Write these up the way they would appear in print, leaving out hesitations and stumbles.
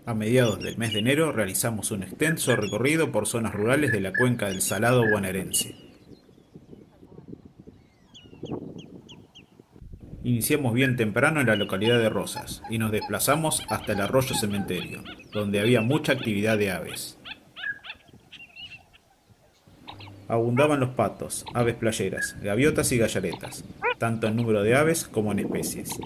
A mediados del mes de enero realizamos un extenso recorrido por zonas rurales de la cuenca del Salado bonaerense. Iniciamos bien temprano en la localidad de Rosas y nos desplazamos hasta el arroyo Cementerio, donde había mucha actividad de aves. Abundaban los patos, aves playeras, gaviotas y gallaretas, tanto en número de aves como en especies.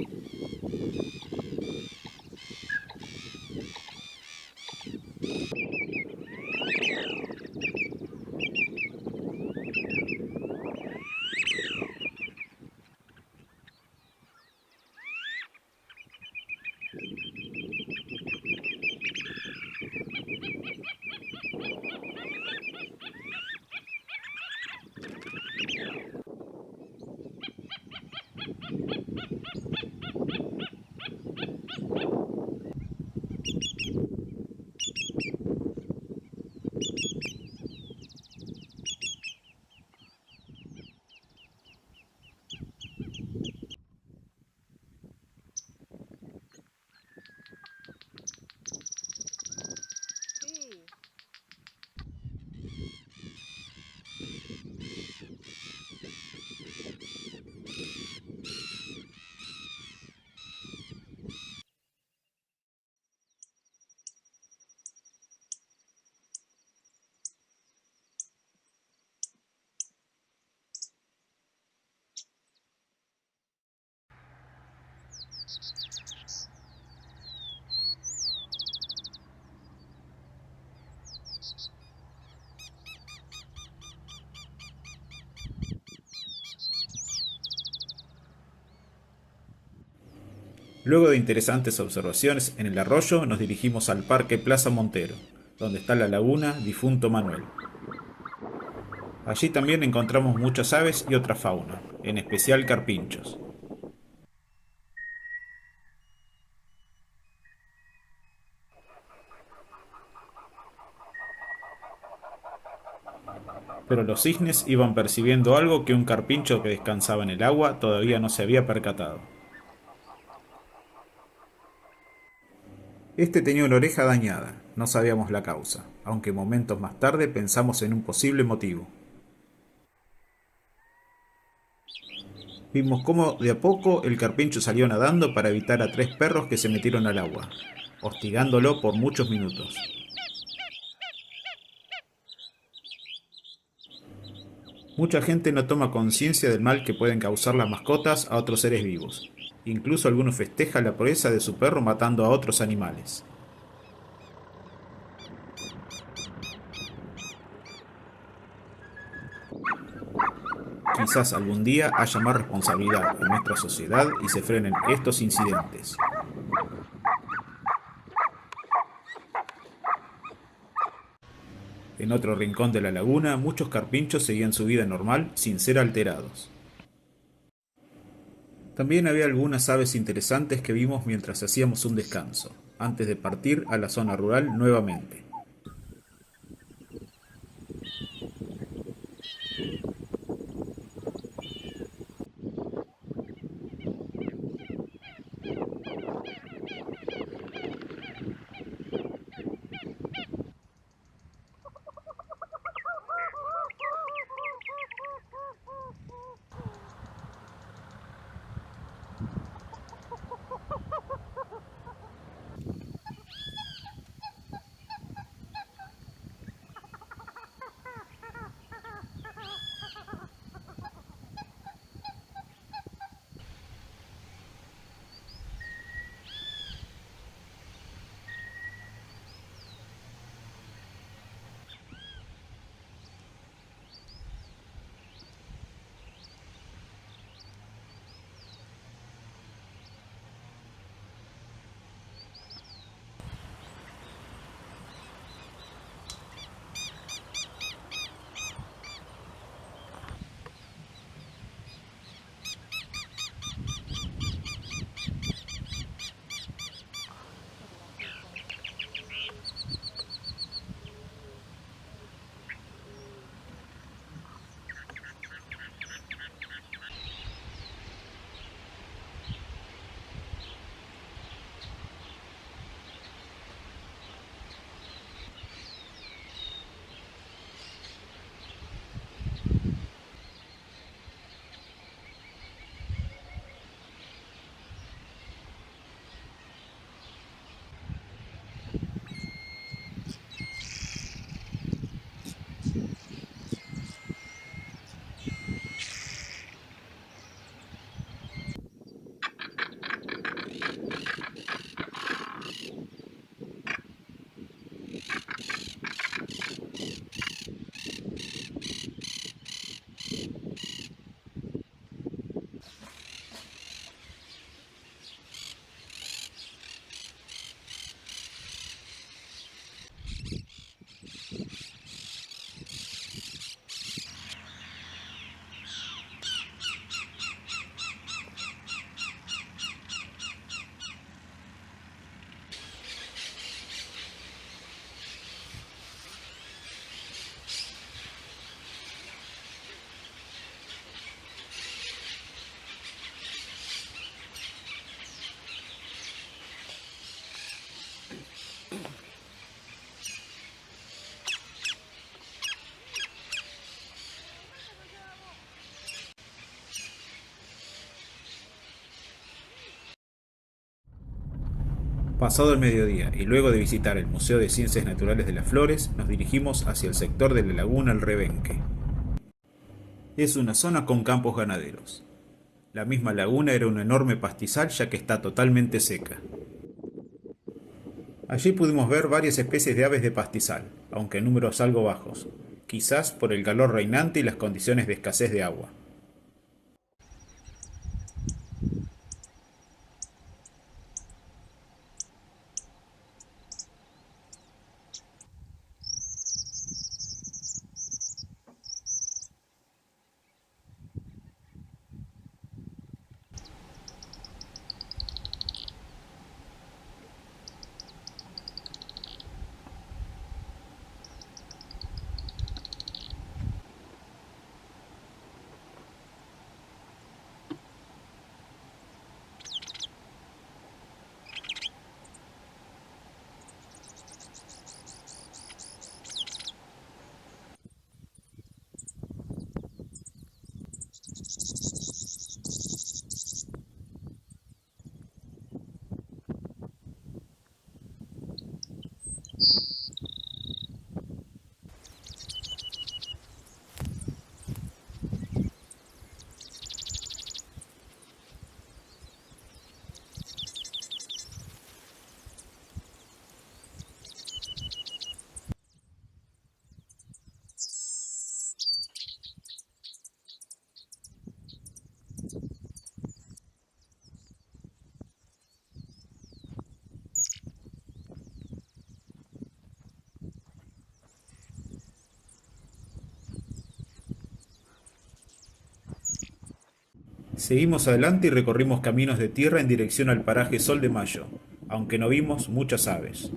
Luego de interesantes observaciones en el arroyo, nos dirigimos al Parque Plaza Montero, donde está la laguna Difunto Manuel. Allí también encontramos muchas aves y otra fauna, en especial carpinchos. Pero los cisnes iban percibiendo algo que un carpincho que descansaba en el agua todavía no se había percatado. Este tenía una oreja dañada, no sabíamos la causa, aunque momentos más tarde pensamos en un posible motivo. Vimos cómo de a poco el carpincho salió nadando para evitar a tres perros que se metieron al agua, hostigándolo por muchos minutos. Mucha gente no toma conciencia del mal que pueden causar las mascotas a otros seres vivos. Incluso algunos festejan la proeza de su perro matando a otros animales. Quizás algún día haya más responsabilidad en nuestra sociedad y se frenen estos incidentes. En otro rincón de la laguna, muchos carpinchos seguían su vida normal sin ser alterados. También había algunas aves interesantes que vimos mientras hacíamos un descanso, antes de partir a la zona rural nuevamente. Pasado el mediodía y luego de visitar el Museo de Ciencias Naturales de las Flores, nos dirigimos hacia el sector de la laguna El Rebenque. Es una zona con campos ganaderos. La misma laguna era un enorme pastizal ya que está totalmente seca. Allí pudimos ver varias especies de aves de pastizal, aunque en números algo bajos, quizás por el calor reinante y las condiciones de escasez de agua. Seguimos adelante y recorrimos caminos de tierra en dirección al paraje Sol de Mayo, aunque no vimos muchas aves.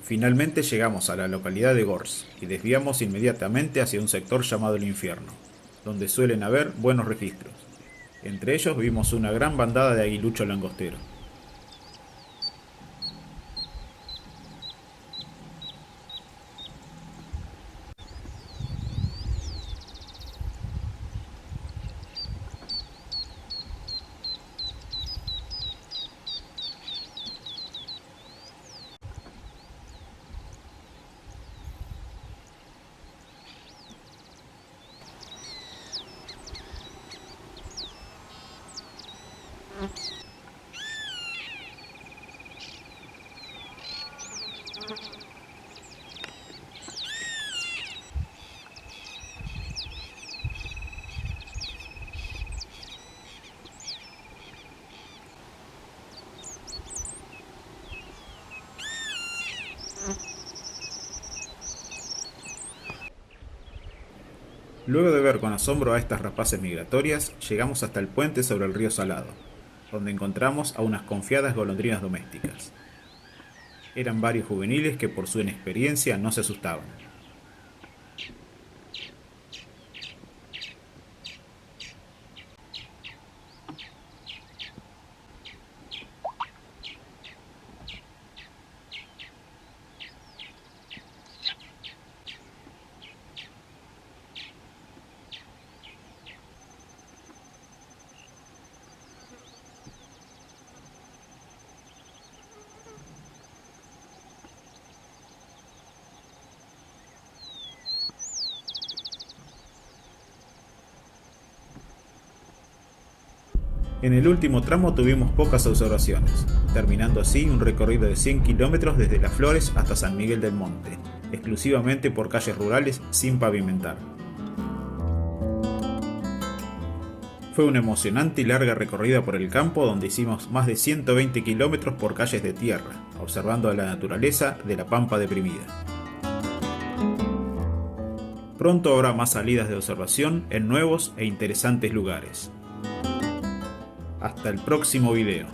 Finalmente llegamos a la localidad de Gors y desviamos inmediatamente hacia un sector llamado el Infierno, donde suelen haber buenos registros. Entre ellos vimos una gran bandada de aguilucho langostero. Luego de ver con asombro a estas rapaces migratorias, llegamos hasta el puente sobre el río Salado, donde encontramos a unas confiadas golondrinas domésticas. Eran varios juveniles que por su inexperiencia no se asustaban. En el último tramo tuvimos pocas observaciones, terminando así un recorrido de 100 kilómetros desde Las Flores hasta San Miguel del Monte, exclusivamente por calles rurales sin pavimentar. Fue una emocionante y larga recorrida por el campo donde hicimos más de 120 kilómetros por calles de tierra, observando a la naturaleza de la pampa deprimida. Pronto habrá más salidas de observación en nuevos e interesantes lugares. Hasta el próximo video.